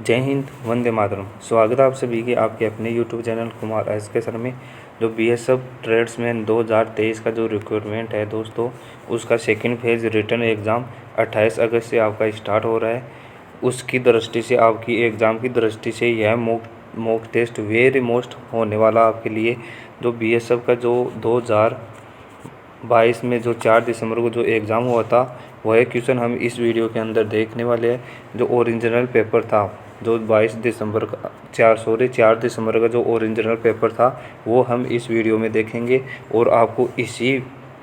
जय हिंद, वंदे मातरम। स्वागत है आप सभी के आपके अपने यूट्यूब चैनल कुमार एस के सर में। जो बीएसएफ ट्रेड्समैन 2023 का जो रिक्रूटमेंट है दोस्तों, उसका सेकंड फेज़ रिटर्न एग्ज़ाम 28 अगस्त से आपका स्टार्ट हो रहा है। उसकी दृष्टि से, आपकी एग्ज़ाम की दृष्टि से यह मॉक टेस्ट वेरी मोस्ट होने वाला आपके लिए। जो बीएसएफ का जो 2022 में जो 4 दिसंबर को जो एग्ज़ाम हुआ था, वह क्वेश्चन हम इस वीडियो के अंदर देखने वाले हैं। जो ओरिजिनल पेपर था, जो 4 दिसंबर का जो ओरिजिनल पेपर था, वो हम इस वीडियो में देखेंगे। और आपको इसी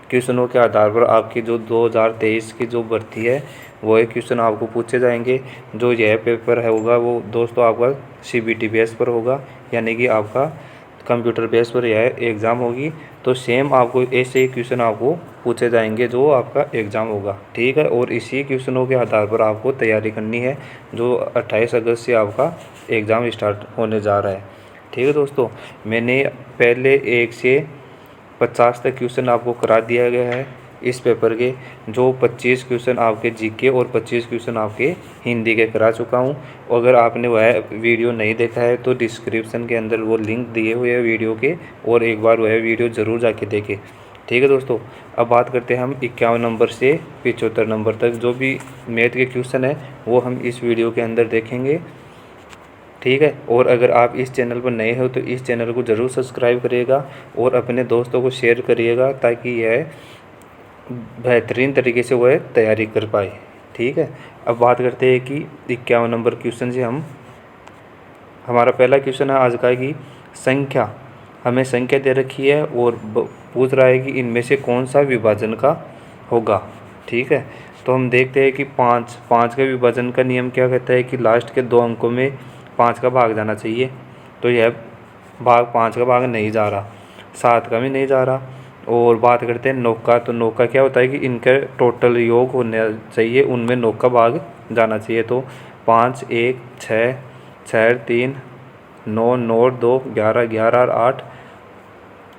क्वेश्चनों के आधार पर आपकी जो 2023 की जो भर्ती है, वह क्वेश्चन आपको पूछे जाएंगे। जो यह पेपर है होगा वो दोस्तों आपका सीबीटी बेस पर होगा, यानी कि आपका कंप्यूटर बेस पर यह एग्ज़ाम होगी। तो सेम आपको ऐसे ही क्वेश्चन आपको पूछे जाएंगे जो आपका एग्ज़ाम होगा, ठीक है। और इसी क्वेश्चनों के आधार पर आपको तैयारी करनी है। जो 28 अगस्त से आपका एग्ज़ाम स्टार्ट होने जा रहा है, ठीक है दोस्तों। मैंने पहले 1 से 50 तक क्वेश्चन आपको करा दिया गया है इस पेपर के। जो 25 क्वेश्चन आपके जीके और 25 क्वेश्चन आपके हिंदी के करा चुका हूँ। अगर आपने वह वीडियो नहीं देखा है तो डिस्क्रिप्शन के अंदर वो लिंक दिए हुए हैं वीडियो के, और एक बार वह वीडियो ज़रूर जाके देखें, ठीक है दोस्तों। अब बात करते हैं हम 51 नंबर से 75 नंबर तक जो भी मैथ के क्वेश्चन है, वो हम इस वीडियो के अंदर देखेंगे, ठीक है। और अगर आप इस चैनल पर नए हो तो इस चैनल को ज़रूर सब्सक्राइब करिएगा और अपने दोस्तों को शेयर करिएगा, ताकि यह बेहतरीन तरीके से वह तैयारी कर पाए, ठीक है। अब बात करते हैं कि 51 नंबर क्वेश्चन से हमारा पहला क्वेश्चन है आज का कि संख्या, हमें संख्या दे रखी है और पूछ रहा है कि इनमें से कौन सा विभाजन का होगा, ठीक है। तो हम देखते हैं कि 5 का विभाजन का नियम क्या कहता है कि लास्ट के 2 अंकों में 5 का भाग जाना चाहिए। तो यह भाग 5 का भाग नहीं जा रहा, 7 का भी नहीं जा रहा। और बात करते हैं 9 का, तो 9 का क्या होता है कि इनका टोटल योग होना चाहिए, उनमें 9 का भाग जाना चाहिए। तो 5 1 6 6 3 9 9 2 11 11 और 8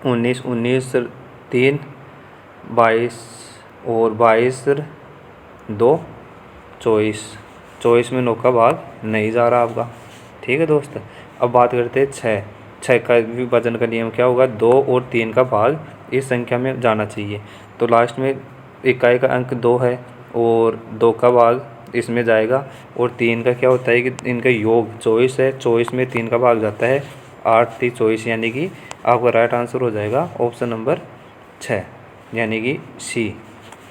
19 19 3 22 और 22 2 24 24 में 9 का भाग नहीं जा रहा आपका, ठीक है दोस्त। अब बात करते हैं 6 का विभाजन का नियम क्या होगा, 2 और 3 का भाग इस संख्या में जाना चाहिए। तो लास्ट में इकाई का अंक 2 है और 2 का भाग इसमें जाएगा। और 3 का क्या होता है कि इनका योग 24 है, 24 में 3 का भाग जाता है, 8 3 24, यानी कि आपका राइट आंसर हो जाएगा ऑप्शन नंबर 6, यानी कि सी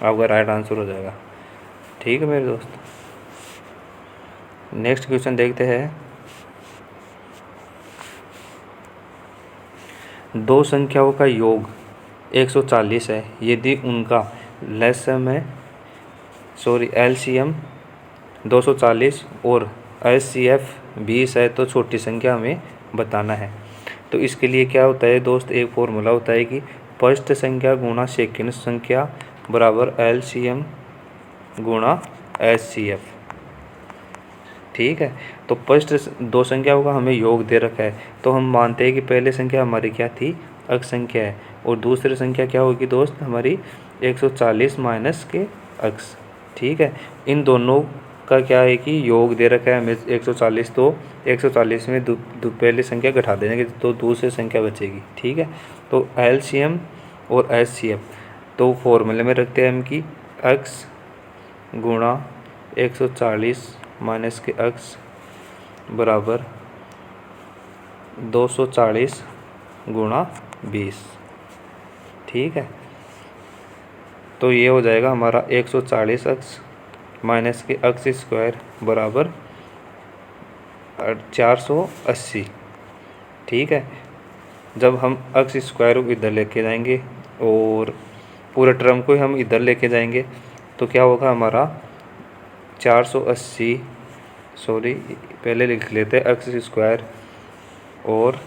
आपका राइट आंसर हो जाएगा, ठीक है मेरे दोस्त। नेक्स्ट क्वेश्चन देखते हैं। 2 संख्याओं का योग 140 है, यदि उनका एलसीएम 240 और एचसीएफ 20 है तो छोटी संख्या हमें बताना है। तो इसके लिए क्या होता है दोस्त, एक फॉर्मूला होता है कि फर्स्ट संख्या गुणा सेकंड संख्या बराबर एलसीएम गुणा एचसीएफ, ठीक है। तो फर्स्ट 2 संख्याओं का हमें योग दे रखा है, तो हम मानते हैं कि पहले संख्या हमारी क्या थी, अक्स संख्या है, और दूसरी संख्या क्या होगी दोस्त हमारी 140 माइनस के अक्स, ठीक है। इन दोनों का क्या है कि योग दे रखा है हमें 140, तो 140 में पहली संख्या घटा देंगे तो दूसरी संख्या बचेगी, ठीक है। तो एलसीएम और एचसीएफ तो फॉर्मूले में रखते हैं हम कि अक्स गुणा 140 माइनस के अक्स बराबर 240 गुणा 20, ठीक है। तो ये हो जाएगा हमारा 140 अक्स माइनस के अक्स स्क्वायर बराबर 480, ठीक है। जब हम अक्स स्क्वायर को इधर लेके जाएंगे और पूरे टर्म को हम इधर लेके जाएंगे तो क्या होगा हमारा 480, सॉरी पहले लिख लेते हैं अक्स स्क्वायर, और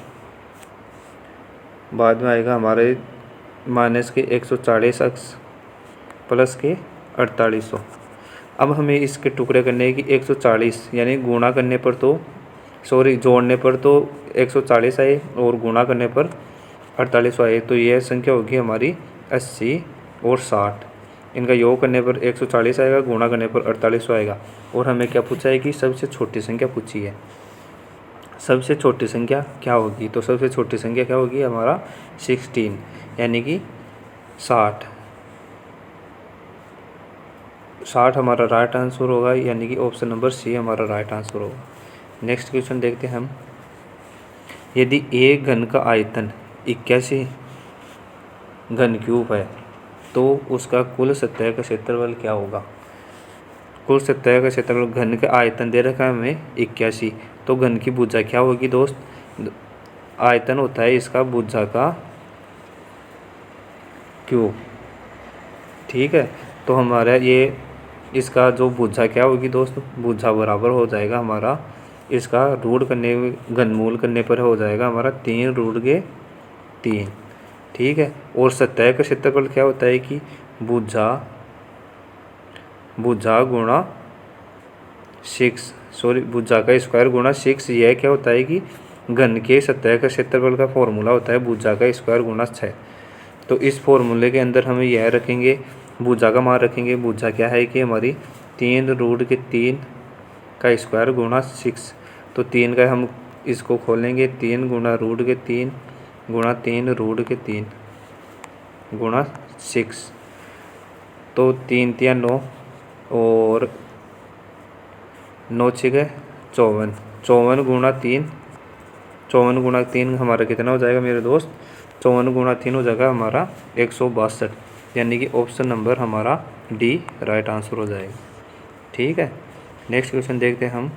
बाद में आएगा हमारे माइनस के 140 अक्स प्लस के 4800। अब हमें इसके टुकड़े करने हैं कि 140 यानी गुणा करने पर तो जोड़ने पर तो 140 आए और गुणा करने पर 4800 आए, तो यह संख्या होगी हमारी 80 और 60, इनका योग करने पर 140 आएगा, गुणा करने पर 4800 आएगा। और हमें क्या पूछा है कि सबसे छोटी संख्या पूछी है। सबसे छोटी संख्या क्या होगी, तो सबसे छोटी संख्या क्या होगी हमारा 16 यानी कि 60 हमारा राइट आंसर होगा, यानी कि ऑप्शन नंबर सी हमारा राइट आंसर होगा। नेक्स्ट क्वेश्चन देखते हैं हम। यदि एक घन का आयतन 81 घन क्यूब है तो उसका कुल सतह का क्षेत्रफल क्या होगा। कुल सतह का क्षेत्रफल, घन का आयतन दे रखा है हमें 81, तो घन की भुजा क्या होगी दोस्त, आयतन होता है इसका भुजा का क्यूब। ठीक है, तो हमारा ये इसका जो भुजा क्या होगी दोस्त, भुजा बराबर हो जाएगा हमारा इसका रूट करने, घनमूल करने पर हो जाएगा हमारा 3√3। ठीक है, और सतह का क्षेत्रफल क्या होता है कि भुजा गुणा 6, भुजा का स्क्वायर गुणा 6। यह क्या होता है कि घन के सतह का क्षेत्रफल का फॉर्मूला होता है भुजा का स्क्वायर गुणा 6। तो इस फॉर्मूले के अंदर हमें यह रखेंगे, भुजा का मान रखेंगे। भुजा क्या है कि हमारी 3√3 का स्क्वायर गुणा 6। तो 3 का हम इसको खोलेंगे, 3 गुणा √3 गुणा 3√3 गुणा 6। तो 3 3 9 और 9 6 54, 54 गुणा 3, 54 गुणा 3 हमारा कितना हो जाएगा मेरे दोस्त, 54 गुणा 3 हो जाएगा हमारा 162, यानी कि ऑप्शन नंबर हमारा डी राइट आंसर हो जाएगा। ठीक है, नेक्स्ट क्वेश्चन देखते हैं हम।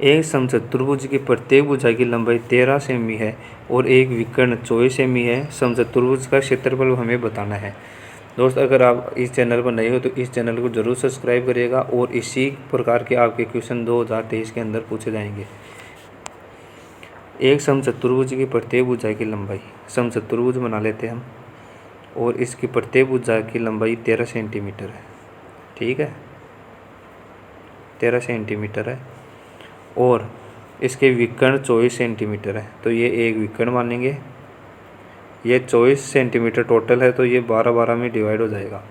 एक समचतुर्भुज की प्रत्येक भुजा की लंबाई 13 सेमी है और एक विकर्ण 24 सेमी है। समचतुर्भुज का क्षेत्रफल हमें बताना है। दोस्त, अगर आप इस चैनल पर नए हो तो इस चैनल को जरूर सब्सक्राइब करिएगा और इसी प्रकार के आपके क्वेश्चन 2023 के अंदर पूछे जाएंगे। एक समचतुर्भुज की प्रत्येक भुजा की लंबाई, समचतुर्भुज बना लेते हैं हम, और इसकी प्रत्येक भुजा की लंबाई 13 सेंटीमीटर है। ठीक है, 13 सेंटीमीटर है और इसके विकर्ण 24 सेंटीमीटर है। तो ये एक विकर्ण मानेंगे, ये 24 सेंटीमीटर टोटल है, तो ये 12 में डिवाइड हो जाएगा।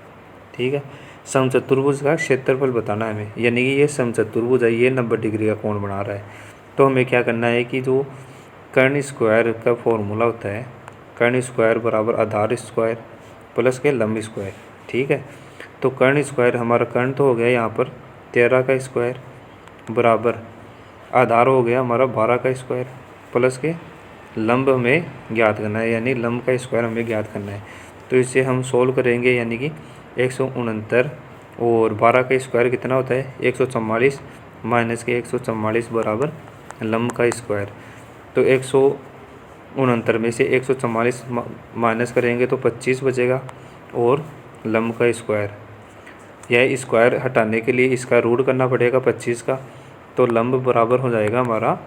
ठीक है, समचतुर्भुज का क्षेत्रफल बताना है हमें, यानी कि ये समचतुर्भुज है, ये 90 डिग्री का कोण बना रहा है। तो हमें क्या करना है कि जो कर्ण स्क्वायर का फॉर्मूला होता है, कर्ण स्क्वायर बराबर आधार स्क्वायर प्लस के लंब स्क्वायर। ठीक है, तो कर्ण स्क्वायर, हमारा कर्ण तो हो गया यहाँ पर 13 का स्क्वायर बराबर आधार हो गया हमारा 12 का स्क्वायर प्लस के लंब हमें ज्ञात करना है, यानी लंब का स्क्वायर हमें ज्ञात करना है। तो इसे हम सोल्व करेंगे, यानी कि 169 और 12 का स्क्वायर कितना होता है 144 माइनस के 144 बराबर लंब का स्क्वायर। तो 169 में से 144 माइनस करेंगे तो 25 बचेगा और लंब का स्क्वायर, यह स्क्वायर हटाने के लिए इसका रूट करना पड़ेगा 25 का। तो लंब बराबर हो जाएगा हमारा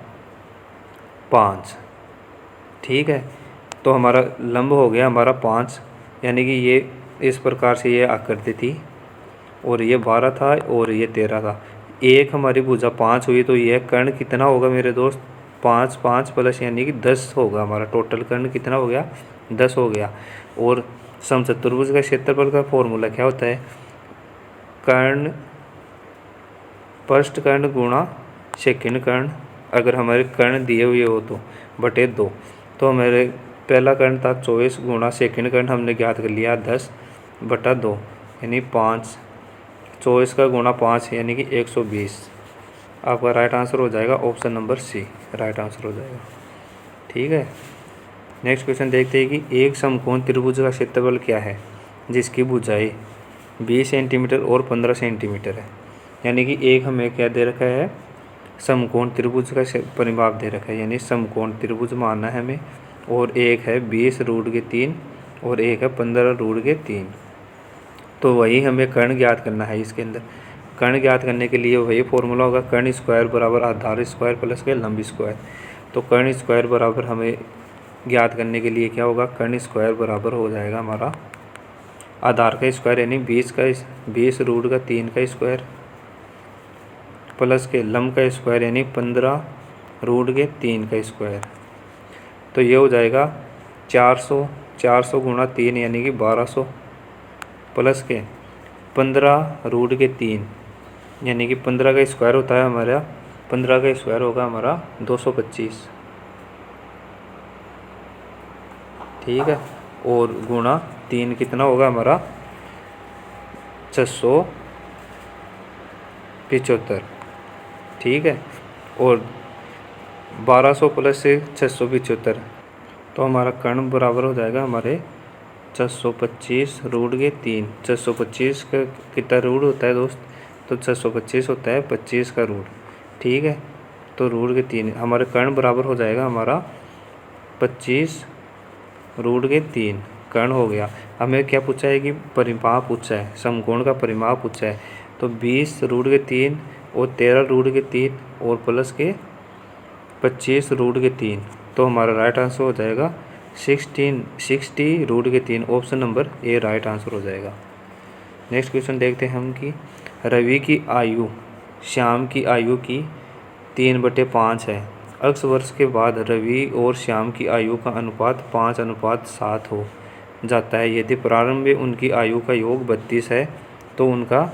5। ठीक है, तो हमारा लंब हो गया हमारा 5, यानी कि ये इस प्रकार से ये आकृति थी और ये 12 था और ये 13 था। एक हमारी भुजा 5 हुई, तो यह कर्ण कितना होगा मेरे दोस्त, 5 5 प्लस यानी कि 10 होगा हमारा टोटल कर्ण कितना हो गया, 10 हो गया। और समचतुर्भुज का क्षेत्रफल का फॉर्मूला क्या होता है, कर्ण फर्स्ट कर्ण गुणा सेकंड कर्ण, अगर हमारे कर्ण दिए हुए हो तो बटे 2। तो हमारे पहला कर्ण था 24 गुणा सेकंड कर्ण हमने ज्ञात कर लिया 10 बटा 2 यानी 5, 24 का गुणा 5 यानी कि 120। आपका राइट आंसर हो जाएगा option number C right answer हो जाएगा। ठीक है, नेक्स्ट क्वेश्चन देखते हैं कि एक समकोण त्रिभुज का क्षेत्रफल क्या है जिसकी भुजाएं 20 सेंटीमीटर और 15 सेंटीमीटर है। यानी कि एक हमें क्या दे रखा है, समकोण त्रिभुज का परिमाप दे रखा है, यानी समकोण त्रिभुज मानना है हमें। और एक है 20√3 और एक है 15√3। तो वही हमें कर्ण ज्ञात करना है। इसके अंदर कर्ण ज्ञात करने के लिए वही फॉर्मूला होगा, कर्ण स्क्वायर बराबर आधार स्क्वायर प्लस के लंब स्क्वायर। तो कर्ण स्क्वायर बराबर हमें ज्ञात करने के लिए क्या होगा, कर्ण स्क्वायर बराबर हो जाएगा हमारा आधार का स्क्वायर यानी 20√3 का स्क्वायर प्लस के लंब का स्क्वायर यानी 15√3 का स्क्वायर। तो ये हो जाएगा 400 गुणा 3 यानी कि 1200 प्लस के 15√3 यानी कि 15 का स्क्वायर होता है हमारा, 15 का स्क्वायर होगा हमारा 225, ठीक है। और गुणा 3 कितना होगा हमारा 675, ठीक है। और 1200 प्लस से 675, तो हमारा कर्ण बराबर हो जाएगा हमारे 625√3। 625 का कितना रूट होता है दोस्त, तो 625 होता है 25 का रूट, ठीक है। तो √3 हमारे कर्ण बराबर हो जाएगा हमारा 25√3 कर्ण हो गया। हमें क्या पूछा है कि परिमाप पूछा है, समकोण का परिमाप पूछा है। तो 20√3 और 13√3 और प्लस के 25√3, तो हमारा राइट आंसर हो जाएगा 60√3। Option number A right answer हो जाएगा। नेक्स्ट क्वेश्चन देखते हैं हम कि रवि की आयु श्याम की आयु की 3/5 है। x वर्ष के बाद रवि और श्याम की आयु का अनुपात 5:7 हो जाता है। यदि प्रारंभ में उनकी आयु का योग 32 है तो उनका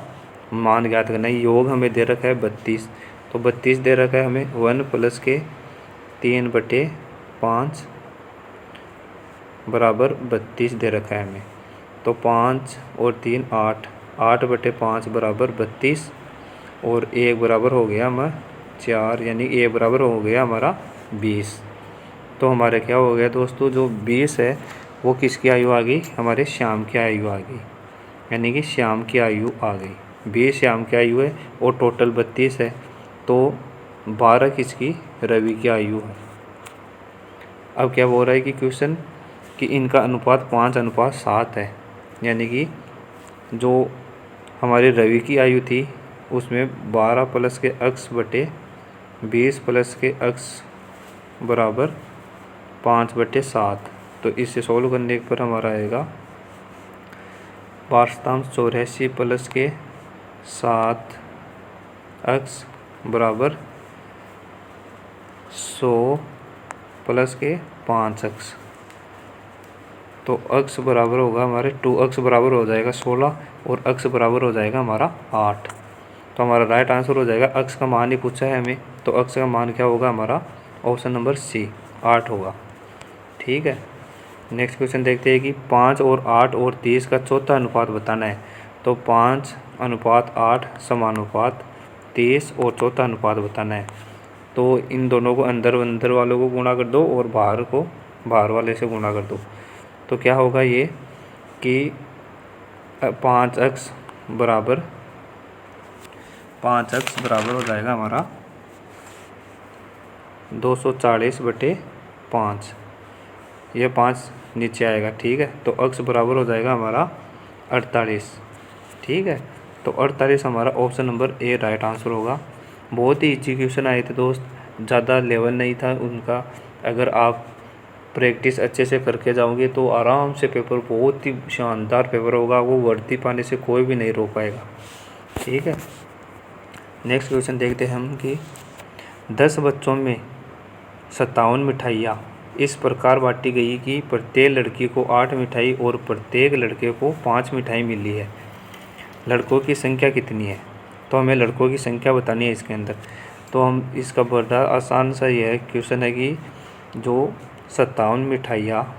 मान ज्ञात करना है। योग हमें दे रखा है 32, तो 32 दे रखा है हमें, 1 प्लस के 3/5 बराबर 32 दे रखा है हमें। तो 5 और 3 8, 8/5 बराबर 32 और 1 बराबर हो गया हमारा 4, यानी ए बराबर हो गया हमारा 20। तो हमारे क्या हो गया दोस्तों, जो 20 है वो किसकी आयु आ गई, हमारे श्याम की आयु आ गई, यानी कि श्याम की आयु आ गई। 20 श्याम की आयु है और टोटल 32 है, तो 12 किसकी, रवि की आयु है। अब क्या बोल रहा है कि क्वेश्चन कि इनका अनुपात 5:7 है, यानी कि जो हमारी रवि की आयु थी उसमें 12 प्लस के x बटे 20 प्लस के x बराबर 5/7। तो इसे सोल्व करने पर हमारा आएगा 82 प्लस के 7x बराबर 100 प्लस के 5x। तो x बराबर होगा हमारे 2x बराबर हो जाएगा 16 और x बराबर हो जाएगा हमारा 8। तो हमारा राइट आंसर हो जाएगा, x का मान ही पूछा है हमें, तो x का मान क्या होगा हमारा, ऑप्शन नंबर सी 8 होगा, ठीक है। नेक्स्ट क्वेश्चन देखते हैं कि 5 और 8 और 30 का चौथा अनुपात बताना है। तो 5:8 समानुपात 30 और चौथा अनुपात बताना है। तो इन दोनों को अंदर वालों को गुणा कर दो और बाहर को बाहर वाले से गुणा कर दो। तो क्या होगा ये कि 5x बराबर हो जाएगा हमारा 240/5, ये 5 नीचे आएगा, ठीक है। तो x बराबर हो जाएगा हमारा 48, ठीक है। तो 48 हमारा option number A right answer होगा। बहुत ही ईजी क्वेश्चन आए थे दोस्त, ज़्यादा लेवल नहीं था उनका। अगर आप प्रैक्टिस अच्छे से करके जाओगे तो आराम से पेपर, बहुत ही शानदार पेपर होगा, वो वर्दी पाने से कोई भी नहीं रोक पाएगा, ठीक है। नेक्स्ट क्वेश्चन देखते हैं हम कि 10 बच्चों में 57 मिठाइयाँ इस प्रकार बांटी गई कि प्रत्येक लड़की को 8 मिठाई और प्रत्येक लड़के को 5 मिठाई मिली है। लड़कों की संख्या कितनी है, तो हमें लड़कों की संख्या बतानी है इसके अंदर। तो हम इसका बड़ा आसान सा ये है क्वेश्चन है कि जो 57 मिठाइयाँ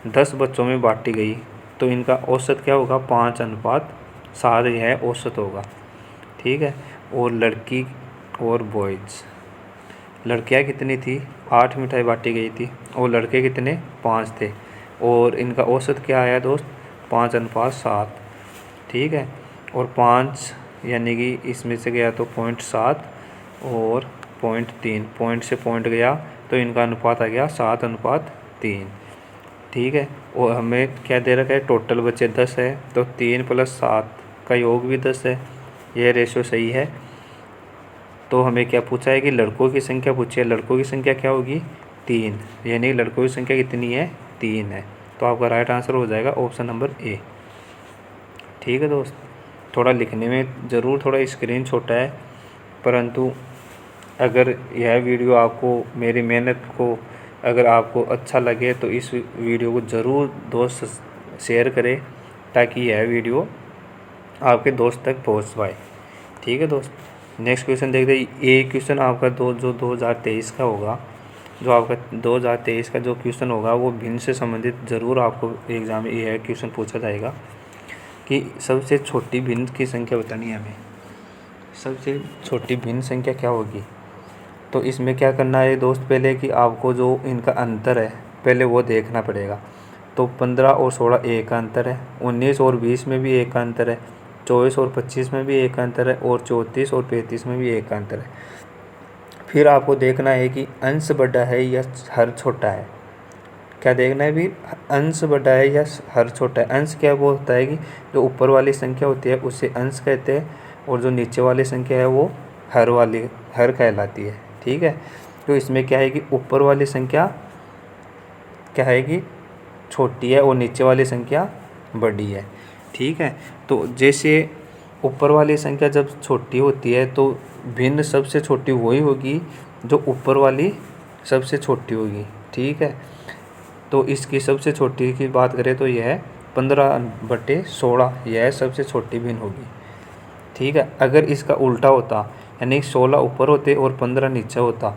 10 बच्चों में बांटी गई, तो इनका औसत क्या होगा, 5:7 यह औसत होगा, ठीक है। और लड़की और बॉयज़, लड़कियाँ कितनी थी, 8 मिठाई बांटी गई थी और लड़के कितने, 5 थे, और इनका औसत क्या आया दोस्त, 5:7, ठीक है। और 5 यानी कि इसमें से गया तो 0.7 और 0.3, पॉइंट से पॉइंट गया तो इनका अनुपात आ गया 7:3, ठीक है। और हमें क्या दे रखा है, टोटल बच्चे 10 है, तो 3 + 7 का योग भी 10 है, यह रेशो सही है। तो हमें क्या पूछा है कि लड़कों की संख्या पूछी है, लड़कों की संख्या क्या होगी, 3, यानी लड़कों की संख्या कितनी है, 3 है। तो आपका राइट आंसर हो जाएगा ऑप्शन नंबर ए, ठीक है दोस्त। थोड़ा लिखने में ज़रूर थोड़ा स्क्रीन छोटा है, परंतु अगर यह वीडियो आपको, मेरी मेहनत को अगर आपको अच्छा लगे तो इस वीडियो को ज़रूर दोस्त शेयर करें, ताकि यह वीडियो आपके दोस्त तक पहुंच पाए। ठीक है दोस्त, नेक्स्ट क्वेश्चन देखते हैं। ये क्वेश्चन आपका 2023 का होगा। जो आपका 2023 का जो क्वेश्चन होगा वो भिन्न से संबंधित ज़रूर आपको एग्ज़ाम में यह क्वेश्चन पूछा जाएगा कि सबसे छोटी भिन्न की संख्या बतानी है हमें। सबसे छोटी भिन्न संख्या क्या होगी? तो इसमें क्या करना है दोस्त, पहले कि आपको जो इनका अंतर है पहले वो देखना पड़ेगा। तो 15 और 16 एक का अंतर है, 19 और 20 में भी एक का अंतर है, 24 और 25 में भी एक का अंतर है, और 34 और 35 में भी एक का अंतर है। फिर आपको देखना है कि अंश बड़ा है या हर छोटा है। क्या देखना है भी, अंश बड़ा है या हर छोटा है। अंश क्या वो होता है कि जो ऊपर वाली संख्या होती है उसे अंश कहते हैं, और जो नीचे वाली संख्या है वो हर कहलाती है। ठीक है, तो इसमें क्या है कि ऊपर वाली संख्या क्या है कि छोटी है और नीचे वाली संख्या बड़ी है। ठीक है, तो जैसे ऊपर वाली संख्या जब छोटी होती है तो भिन्न सबसे छोटी वही होगी जो ऊपर वाली सबसे छोटी होगी। ठीक है, तो इसकी सबसे छोटी की बात करें तो यह 15/16 यह सबसे छोटी भिन्न होगी। ठीक है, अगर इसका उल्टा होता यानी 16 ऊपर होते और 15 नीचे होता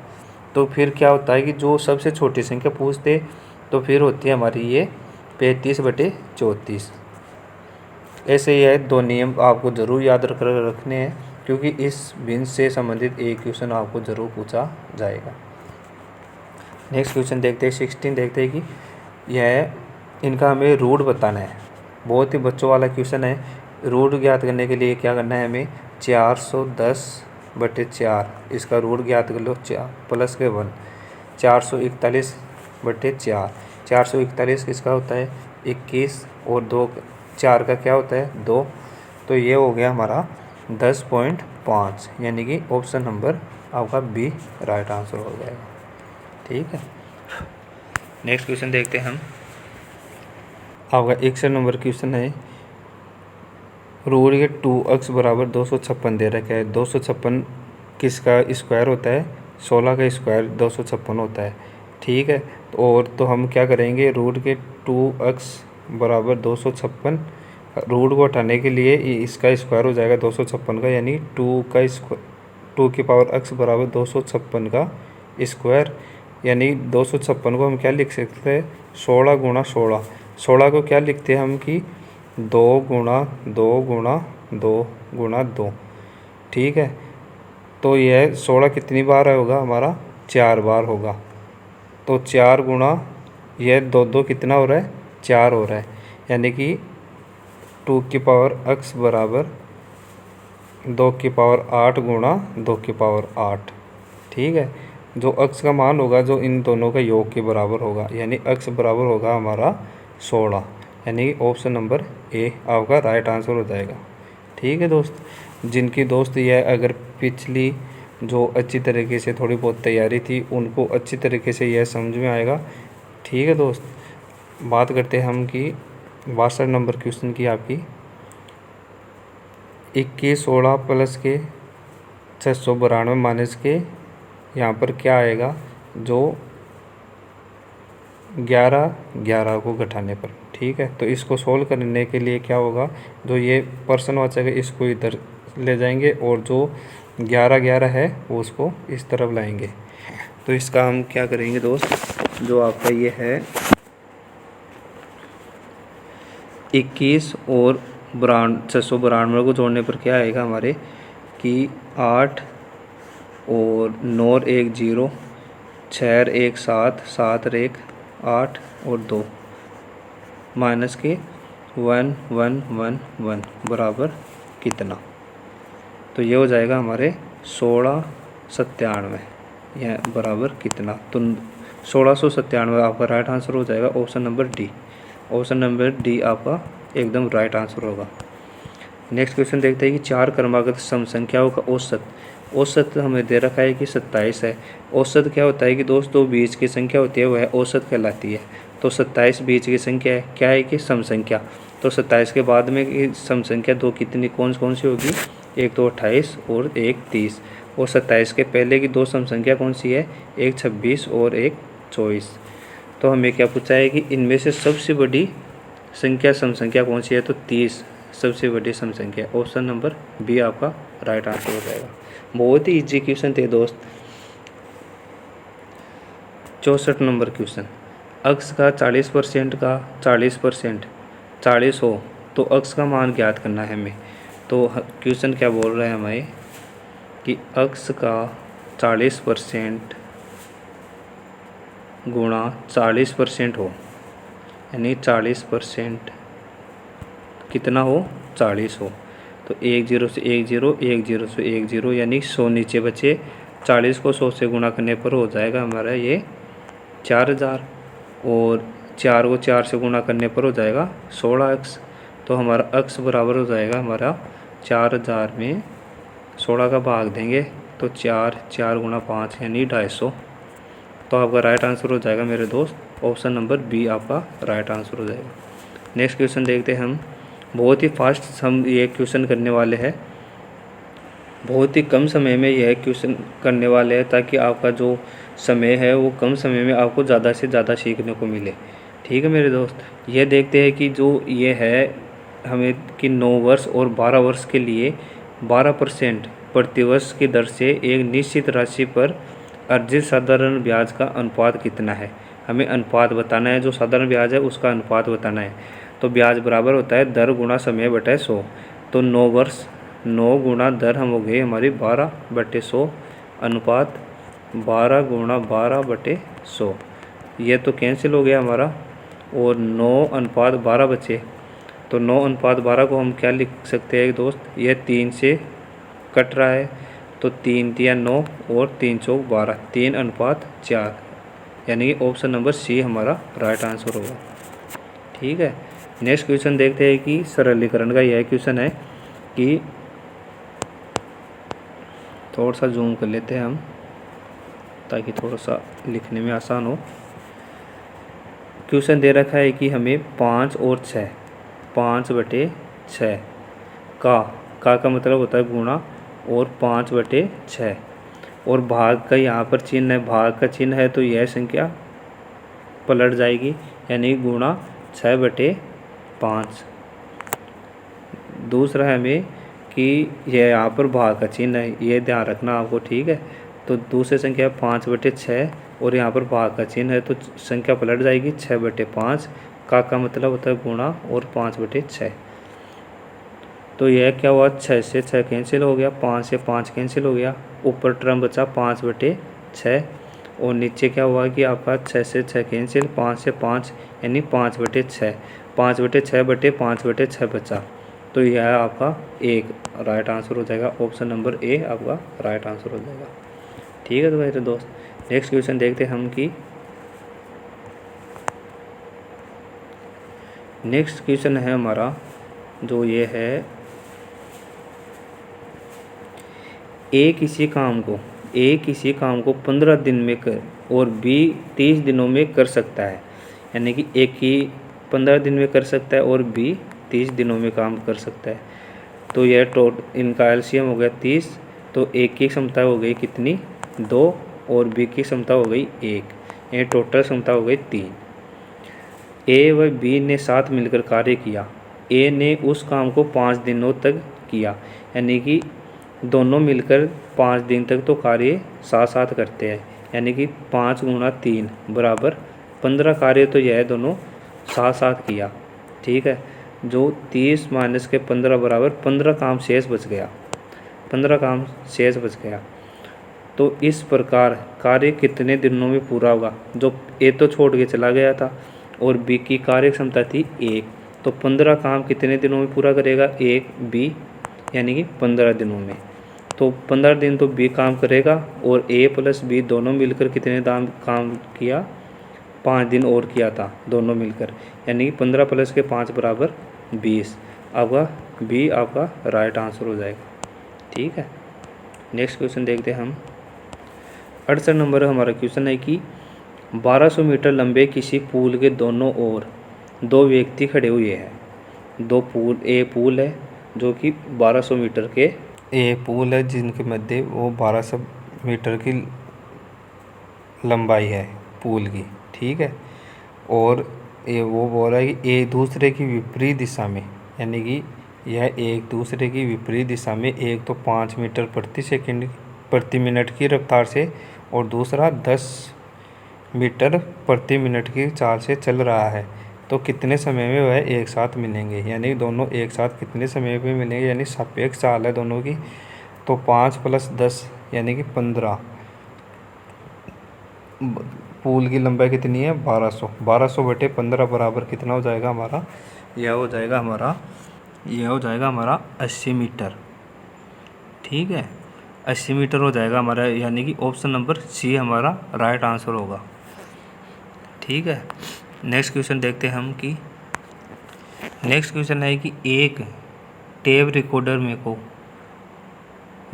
तो फिर क्या होता है कि जो सबसे छोटी संख्या पूछते तो फिर होती है हमारी ये 35/34। ऐसे यह दो नियम आपको ज़रूर याद रखने हैं, क्योंकि इस भिन्न से संबंधित एक क्वेश्चन आपको ज़रूर पूछा जाएगा। नेक्स्ट क्वेश्चन देखते हैं 16। देखते हैं कि यह इनका हमें रूट बताना है। बहुत ही बच्चों वाला क्वेश्चन है। रूट ज्ञात करने के लिए क्या करना है हमें, 410/4 इसका रूट ज्ञात कर लो, प्लस के 1 441/4 441 किसका होता है 21, और 2 4 का क्या होता है 2, तो ये हो गया हमारा 10.5, यानी कि ऑप्शन नंबर आपका बी राइट आंसर हो जाएगा। ठीक है, नेक्स्ट क्वेश्चन देखते हैं हम। आपका 61 नंबर क्वेश्चन है। रूट के 2x बराबर 256 दे रखा है। 256 किसका स्क्वायर होता है, 16 का स्क्वायर 256 होता है। ठीक है, और तो हम क्या करेंगे, रूट के 2x बराबर 256 रूट को हटाने के लिए इसका स्क्वायर हो जाएगा 256 का, यानी 2 की पावर x बराबर 256 का स्क्वायर, यानी 256 को हम क्या लिख सकते हैं 16 गुणा 16। 16 को क्या लिखते हैं हम कि 2 गुणा 2 गुणा 2 गुणा 2। ठीक है, तो यह 16 कितनी बार होगा हमारा 4 बार होगा। तो 4 गुणा यह 2 कितना हो रहा है 4 हो रहा है, यानी कि 2 की पावर x बराबर 2 की पावर 8 गुणा 2 की पावर 8। ठीक है, जो x का मान होगा जो इन दोनों का योग के बराबर होगा, यानी x बराबर होगा हमारा 16, यानी ऑप्शन नंबर ए आपका राइट आंसर हो जाएगा। ठीक है दोस्त, जिनकी दोस्त यह अगर पिछली जो अच्छी तरीके से थोड़ी बहुत तैयारी थी उनको अच्छी तरीके से यह समझ में आएगा। ठीक है दोस्त, बात करते हैं हम कि 62 नंबर क्वेश्चन की आपकी 21 16 प्लस के 692 माइनस के यहाँ पर क्या आएगा, जो 11 को घटाने पर। ठीक है, तो इसको सोल्व करने के लिए क्या होगा, जो ये पर्सनवाचक है इसको इधर ले जाएंगे और जो 11 है वो उसको इस तरफ लाएंगे। तो इसका हम क्या करेंगे दोस्त, जो आपका ये है 21 और 692 को जोड़ने पर क्या आएगा हमारे कि 8 और 9 और 1 0, 6 और 1 7, 7 और 1 8 और 2 माइनस के 1 1 1 1 बराबर कितना। तो ये हो जाएगा हमारे 1697, यह बराबर कितना। तो 1697 आपका राइट आंसर हो जाएगा option number D. Option number D आपका एकदम राइट आंसर होगा। नेक्स्ट क्वेश्चन देखते हैं कि 4 क्रमागत सम संख्याओं का औसत हमें दे रखा है कि 27 है। औसत क्या होता है कि दोस्तों बीच की संख्या होती है वह औसत कहलाती है। तो 27 बीच की संख्या है, क्या है कि सम संख्या। तो 27 के बाद में सम संख्या दो कितनी कौन सी होगी, एक तो 28 और एक 30। और 27 के पहले की दो सम संख्या कौन सी है, एक 26 और एक 24। तो हमें क्या पूछा है कि इनमें से सबसे बड़ी संख्या सम संख्या कौन सी है, तो 30 सबसे बड़ी सम संख्या। ऑप्शन नंबर बी आपका राइट आंसर हो जाएगा। बहुत ही इजी क्वेश्चन थे दोस्त। 64 नंबर क्वेश्चन, अक्स का 40% का 40% 40 हो तो अक्स का मान ज्ञात करना है हमें। तो क्वेश्चन क्या बोल रहे हैं हमें कि अक्स का 40% गुणा 40% हो, यानी 40% कितना हो, 40 हो। तो 1 0 से 1 0, 1 0 से 1 0, यानी 100 नीचे बचे। 40 को 100 से गुणा करने पर हो जाएगा हमारा ये 4000, और 4 को 4 से गुणा करने पर हो जाएगा 16 अक्स। तो हमारा अक्स बराबर हो जाएगा हमारा 4000 में 16 का भाग देंगे तो 4 4 गुणा 5 यानी 250। तो आपका राइट आंसर हो जाएगा मेरे दोस्त, ऑप्शन नंबर बी आपका राइट आंसर हो जाएगा। नेक्स्ट क्वेश्चन देखते हैं हम। बहुत ही फास्ट हम ये क्वेश्चन करने वाले हैं, बहुत ही कम समय में यह क्वेश्चन करने वाले हैं, ताकि आपका जो समय है वो कम समय में आपको ज़्यादा से ज़्यादा सीखने को मिले। ठीक है मेरे दोस्त, ये देखते हैं कि जो ये है हमें कि 9 वर्ष और 12 वर्ष के लिए 12% प्रतिवर्ष की दर से एक निश्चित राशि पर अर्जित साधारण ब्याज का अनुपात कितना है। हमें अनुपात बताना है, जो साधारण ब्याज है उसका अनुपात बताना है। तो ब्याज बराबर होता है दर गुणा समय बटे 100। तो 9 वर्ष 9 गुणा दर हम हो गई हमारी 12/100, अनुपात 12 गुणा 12/100। ये तो कैंसिल हो गया हमारा, और 9/12 बचे। तो 9/12 को हम क्या लिख सकते हैं दोस्त, यह 3 से कट रहा है, तो 3 3 9 और 3 4 12, 3/4, यानी ऑप्शन नंबर सी हमारा राइट आंसर होगा। ठीक है, नेक्स्ट क्वेश्चन देखते हैं कि सरलीकरण का यह क्वेश्चन है कि थोड़ा सा जूम कर लेते हैं हम ताकि थोड़ा सा लिखने में आसान हो। क्वेश्चन दे रखा है कि हमें 5 और 6, 5/6 का मतलब होता है गुणा, और 5/6 और भाग का यहाँ पर चिन्ह है, भाग का चिन्ह है तो यह संख्या पलट जाएगी, यानी गुणा 6/5। दूसरा है हमें कि यह यहाँ पर भाग का चिन्ह है, ये ध्यान रखना आपको। ठीक है, तो दूसरी संख्या 5/6 और यहाँ पर भाग का चिन्ह है तो संख्या पलट जाएगी 6/5। का मतलब होता है गुणा, और 5/6। तो यह क्या हुआ, 6 से 6 कैंसिल हो गया, 5 से 5 कैंसिल हो गया, ऊपर टर्म बचा 5/6, और नीचे क्या हुआ कि आपका 6 से 6 कैंसिल, 5 से 5 यानी 5/6, 5/6/5/6 बचा। तो यह आपका एक राइट आंसर हो जाएगा, ऑप्शन नंबर ए आपका राइट आंसर हो जाएगा। ठीक है तो मेरे दोस्त, नेक्स्ट क्वेश्चन देखते हैं हम कि नेक्स्ट क्वेश्चन है हमारा जो ये है, ए किसी काम को 15 दिन में कर और बी 30 दिनों में कर सकता है, यानी कि ए की 15 दिन में कर सकता है और बी 30 दिनों में काम कर सकता है। तो यह इनका एलसीएम हो गया 30, तो ए की क्षमता हो गई कितनी, 2, और बी की क्षमता हो गई 1, ये टोटल क्षमता हो गई 3। ए व बी ने साथ मिलकर कार्य किया। ए ने उस काम को 5 दिनों तक किया, यानी कि दोनों मिलकर 5 दिन तक तो कार्य साथ साथ करते हैं, यानी कि 5 गुणा 3 बराबर 15 कार्य तो यह दोनों साथ साथ किया। ठीक है, जो 30 माइनस के 15 बराबर 15 काम शेष बच गया, 15 काम शेष बच गया। तो इस प्रकार कार्य कितने दिनों में पूरा होगा, जो ए तो छोड़ के चला गया था और बी की कार्य क्षमता थी 1, तो 15 काम कितने दिनों में पूरा करेगा, 1 बी, यानी कि 15 दिनों में। तो 15 दिन तो बी काम करेगा, और ए प्लस बी दोनों मिलकर कितने काम किया, 5 दिन और किया था दोनों मिलकर, यानी कि 15 प्लस के 5 बराबर 20। आपका बी आपका राइट आंसर हो जाएगा। ठीक है, नेक्स्ट क्वेश्चन देखते हैं हम। 68 नंबर हमारा क्वेश्चन है कि 1200 मीटर लंबे किसी पुल के दोनों ओर 2 व्यक्ति खड़े हुए हैं। ए पुल है जो कि 1200 मीटर के पुल है जिनके मध्य वो 1200 मीटर की लंबाई है पुल की। ठीक है, और ये वो बोल रहा है कि एक दूसरे की विपरीत दिशा में, यानी कि यह एक दूसरे की विपरीत दिशा में एक तो 5 मीटर प्रति मिनट की रफ्तार से और दूसरा 10 मीटर प्रति मिनट की चाल से चल रहा है, तो कितने समय में वह एक साथ मिलेंगे। यानी दोनों एक साथ कितने समय में मिलेंगे, यानी सापेक्ष चाल है दोनों की। तो 5 + 10 यानी कि 15। पुल की लंबाई कितनी है, 1200। 1200/15 बराबर कितना हो जाएगा हमारा, यह हो जाएगा हमारा 80 मीटर। ठीक है, 80 मीटर हो जाएगा हमारा, यानी कि ऑप्शन नंबर सी हमारा राइट आंसर होगा। ठीक है, नेक्स्ट क्वेश्चन देखते हैं हम कि नेक्स्ट क्वेश्चन है कि एक टेप रिकॉर्डर मेरे को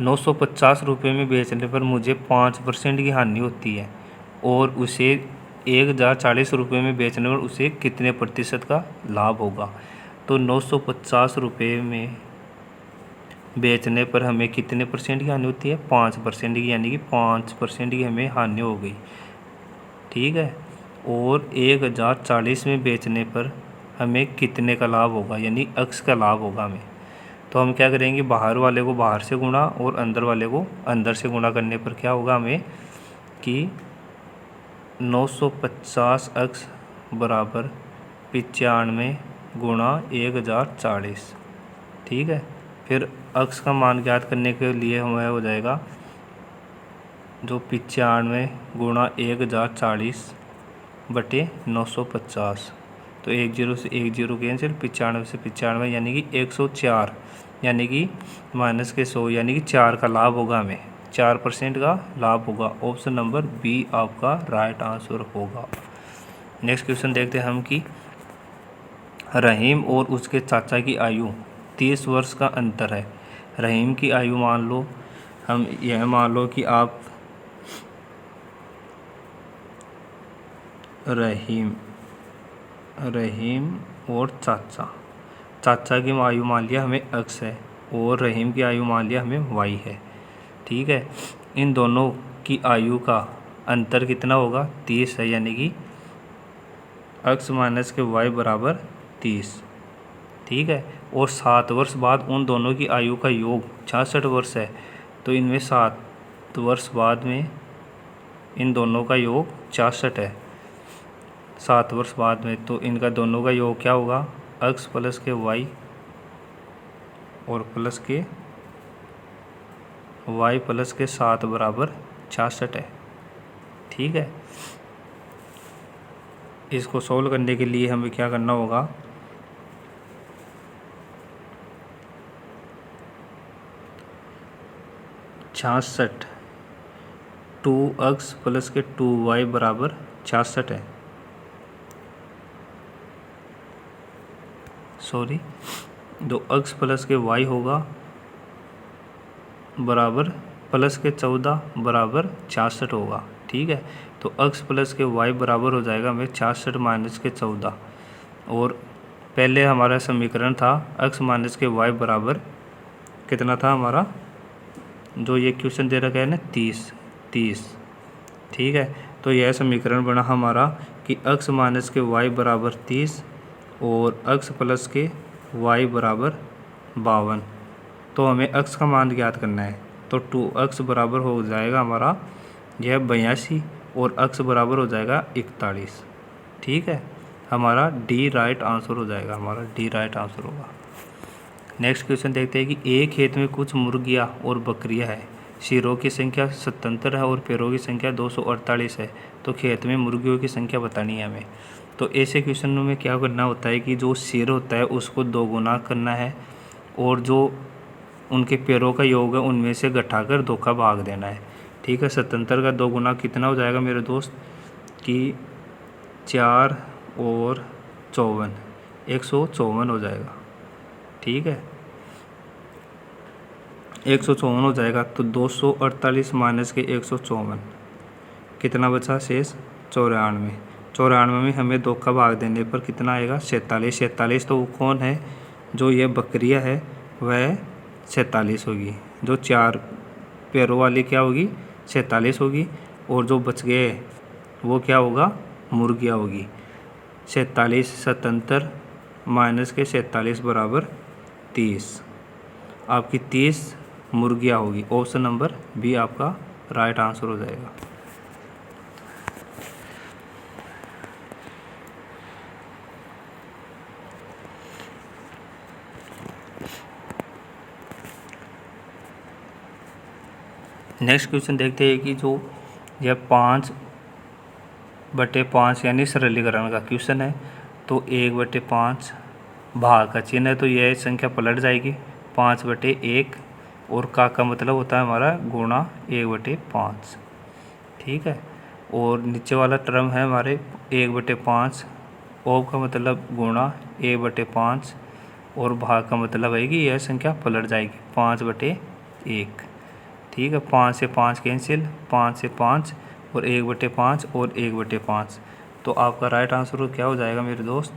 950 रुपये में बेचने पर मुझे 5% की हानि होती है और उसे 1040 रुपये में बेचने पर उसे कितने प्रतिशत का लाभ होगा। तो 950 रुपये में बेचने पर हमें कितने परसेंट की हानि होती है, 5% की, यानी कि 5% की हमें हानि हो गई। ठीक है, और 1040 में बेचने पर हमें कितने का लाभ होगा, यानी x का लाभ होगा हमें। तो हम क्या करेंगे, बाहर वाले को बाहर से गुणा और अंदर वाले को अंदर से गुणा करने पर क्या होगा हमें कि 950x बराबर 95 गुणा 1040। ठीक है, फिर x का मान ज्ञात करने के लिए हमें हो जाएगा जो 95 गुणा 1040/950। तो 10 से 10 कैंसिल, 95 से 95, यानी कि 104, यानी कि माइनस के 100, यानी कि 4 का लाभ होगा हमें, 4% का लाभ होगा। ऑप्शन नंबर बी आपका राइट आंसर होगा। नेक्स्ट क्वेश्चन देखते हैं हम कि रहीम और उसके चाचा की आयु 30 वर्ष का अंतर है। रहीम की आयु मान लो, हम यह मान लो कि आप रहीम और चाचा की आयु मान लिया हमें x है और रहीम की आयु मान लिया हमें y है। ठीक है, इन दोनों की आयु का अंतर कितना होगा, 30 है, यानी कि x - y बराबर 30। ठीक है, और 7 वर्ष बाद उन दोनों की आयु का योग 66 वर्ष है, तो इनमें 7 वर्ष बाद में इन दोनों का योग 66 है। 7 वर्ष बाद में तो इनका दोनों का योग क्या होगा, x + के y और प्लस के y + के 7 बराबर 66 है। ठीक है, इसको सोल्व करने के लिए हमें क्या करना होगा, छियासठ 2x + के 2y बराबर 66 है। सॉरी, जो x + के y होगा बराबर प्लस के 14 बराबर 66 होगा। ठीक है, तो x + के y बराबर हो जाएगा हमें 66 - के 14, और पहले हमारा समीकरण था x - के y बराबर कितना था हमारा, जो ये क्वेश्चन दे रखा है ना 30। ठीक है, तो यह समीकरण बना हमारा कि x - के y बराबर 30 और x + के y बराबर 52। तो हमें x का मान ज्ञात करना है, तो 2x बराबर हो जाएगा हमारा यह 82 और x बराबर हो जाएगा 41। ठीक है, हमारा डी राइट आंसर हो जाएगा, हमारा डी राइट आंसर होगा। नेक्स्ट क्वेश्चन देखते हैं कि एक खेत में कुछ मुर्गियाँ और बकरियाँ हैं, सिरों की संख्या 77 है और पैरों की संख्या 248 है, तो खेत में मुर्गियों की संख्या बतानी है हमें। तो ऐसे क्वेश्चनों में क्या करना होता है कि जो सिर होता है उसको 2 गुना करना है और जो उनके पैरों का योग है उनमें से घटाकर 2 का भाग देना है। ठीक है, 77 का 2 गुना कितना हो जाएगा मेरे दोस्त कि 4 और 54, 154 हो जाएगा। ठीक है, 154 हो जाएगा, तो 248 माइनस के 154 कितना बचा शेष, 94। 94 में हमें 2 का भाग देने पर कितना आएगा, 47। 47 तो वो कौन है, जो ये बकरियां है वह 47 होगी, जो 4 पैरों वाली क्या होगी 47 होगी, और जो बच गए वो क्या होगा, मुर्गियाँ होगी। 47 77 माइनस के 47 बराबर 30। आपकी 30 मुर्गियाँ होगी। ऑप्शन नंबर बी आपका राइट आंसर हो जाएगा। नेक्स्ट क्वेश्चन देखते हैं कि जो यह 5/5 यानी सरलीकरण का क्वेश्चन है। तो 1/5 भाग का चिन्ह है तो यह संख्या पलट जाएगी 5/1 और का मतलब होता है हमारा गुणा 1/5। ठीक है। और नीचे वाला टर्म है हमारे 1/5 और का मतलब गुणा 1/5 और भाग का मतलब है कि यह संख्या पलट जाएगी 5/1। ठीक है। 5 से 5 कैंसिल, 5 से 5 और 1/5 और 1/5। तो आपका राइट आंसर क्या हो जाएगा मेरे दोस्त?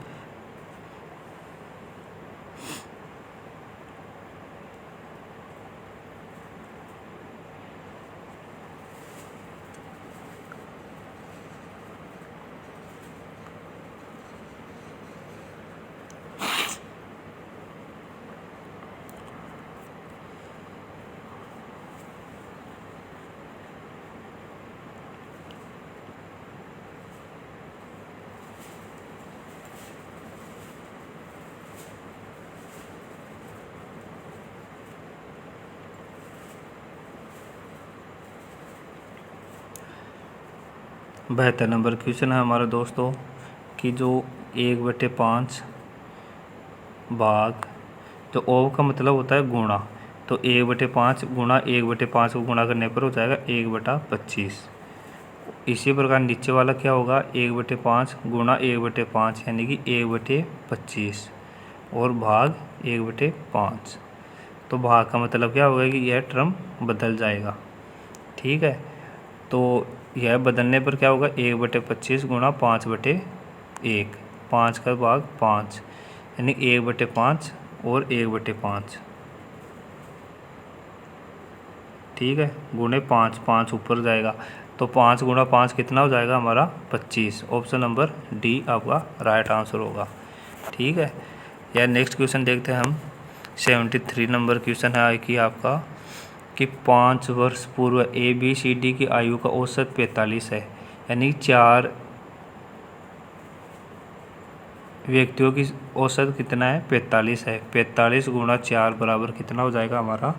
बेहतर नंबर क्वेश्चन है हमारा दोस्तों कि जो 1/5 भाग, तो ओ का मतलब होता है गुणा, तो 1/5 गुणा 1/5 को गुणा करने पर हो जाएगा 1/25। इसी प्रकार नीचे वाला क्या होगा 1/5 गुणा 1/5 यानी कि 1/25 और भाग 1/5। तो भाग का मतलब क्या होगा कि यह टर्म बदल जाएगा। ठीक है। तो यह बदलने पर क्या होगा 1/25 गुणा 5/1, 5 का भाग 5 यानी 1/5 और 1/5। ठीक है। गुणे 5, 5 ऊपर जाएगा तो 5 गुणा 5 कितना हो जाएगा हमारा 25। ऑप्शन नंबर डी आपका राइट आंसर होगा। ठीक है। यार नेक्स्ट क्वेश्चन देखते हैं हम। 73 नंबर क्वेश्चन है कि आपका कि 5 वर्ष पूर्व ABCD की आयु का औसत 45 है, यानी 4 व्यक्तियों की औसत कितना है 45 है। 45 गुणा 4 बराबर कितना हो जाएगा हमारा?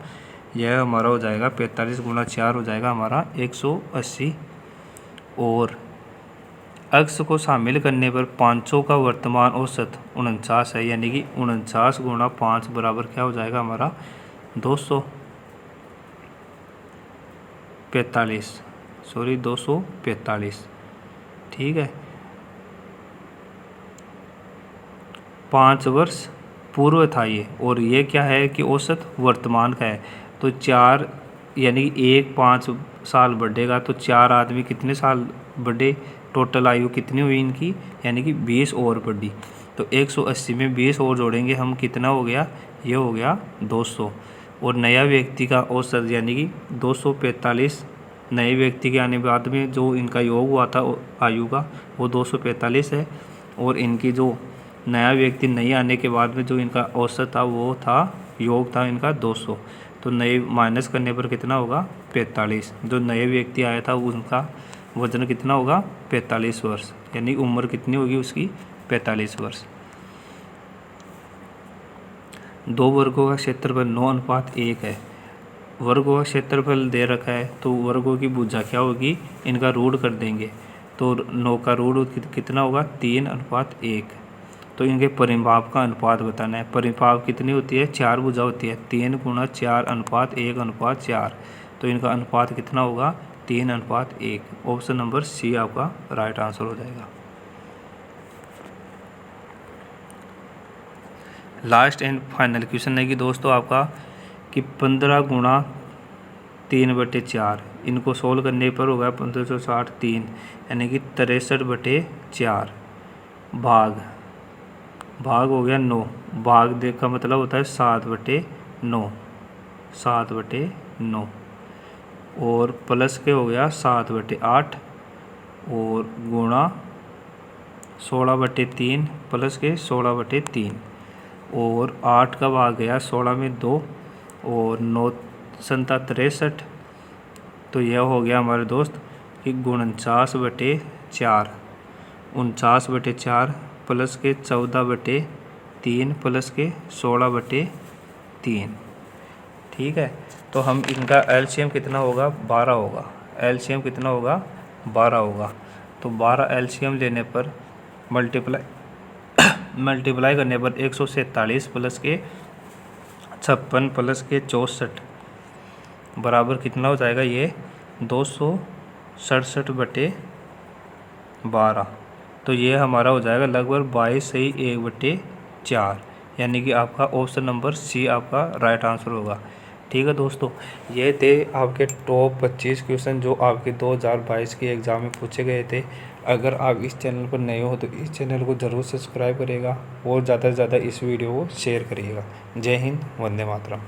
यह हमारा हो जाएगा 45 गुणा 4 हो जाएगा हमारा 180। और अक्स को शामिल करने पर 500 का वर्तमान औसत 49 है, यानी कि 49 गुणा 5 बराबर क्या हो जाएगा हमारा 245। ठीक है। 5 वर्ष पूर्व था ये, और ये क्या है कि औसत वर्तमान का है। तो 4 यानी कि 5 साल बढ़ेगा तो 4 आदमी कितने साल बढ़े, टोटल आयु कितनी हुई इनकी, यानी कि 20 और बढ़ी। तो 180 में 20 और जोड़ेंगे हम, कितना हो गया? ये हो गया 200। और नया व्यक्ति का औसत यानी कि 245 नए व्यक्ति के आने बाद में जो इनका योग हुआ था आयु का वो 245 है। और इनकी जो नया व्यक्ति नहीं आने के बाद में जो इनका औसत था वो था योग था इनका 200। तो नए माइनस करने पर कितना होगा 45। जो नए व्यक्ति आया था उनका वजन कितना होगा 45 वर्ष, यानी उम्र कितनी होगी उसकी 45 वर्ष। 2 वर्गों का क्षेत्रफल 9:1 है। वर्गों का क्षेत्रफल दे रखा है तो वर्गों की भुजा क्या होगी, इनका रूट कर देंगे। तो 9 का रूट कितना होगा 3:1। तो इनके परिमाप का अनुपात बताना है। परिमाप कितनी होती है 4 भुजा होती है, 3 गुणा 4:1:4। तो इनका अनुपात कितना होगा 3:1। ऑप्शन नंबर सी आपका राइट आंसर हो जाएगा। लास्ट एंड फाइनल क्वेश्चन है कि दोस्तों आपका कि 15 गुणा 3/4 इनको सोल्व करने पर होगा 1560 3, यानी कि 63/4 भाग हो गया 9। भाग का मतलब होता है 7/9, 7/9 और प्लस के हो गया 7/8 और गुणा 16/3 प्लस के 16/3 और 8 कब आ गया 16 में 2 और 9 संता 63। तो यह हो गया हमारे दोस्त कि 49/4 49/4 प्लस के 14/3 प्लस के 16/3। ठीक है, तो हम इनका एलसीएम कितना होगा 12 होगा। एलसीएम कितना होगा 12 होगा। तो 12 एलसीएम लेने पर मल्टीप्लाई करने पर 147 प्लस के 56 प्लस के 64 बराबर कितना हो जाएगा ये 267/12। तो ये हमारा हो जाएगा लगभग 22/1/4, यानी कि आपका ऑप्शन नंबर सी आपका राइट आंसर होगा। ठीक है दोस्तों, ये थे आपके टॉप 25 क्वेश्चन जो आपके 2022 के एग्ज़ाम में पूछे गए थे। अगर आप इस चैनल पर नए हो तो इस चैनल को ज़रूर सब्सक्राइब करिएगा और ज़्यादा से ज़्यादा इस वीडियो को शेयर करिएगा। जय हिंद, वंदे मातरम।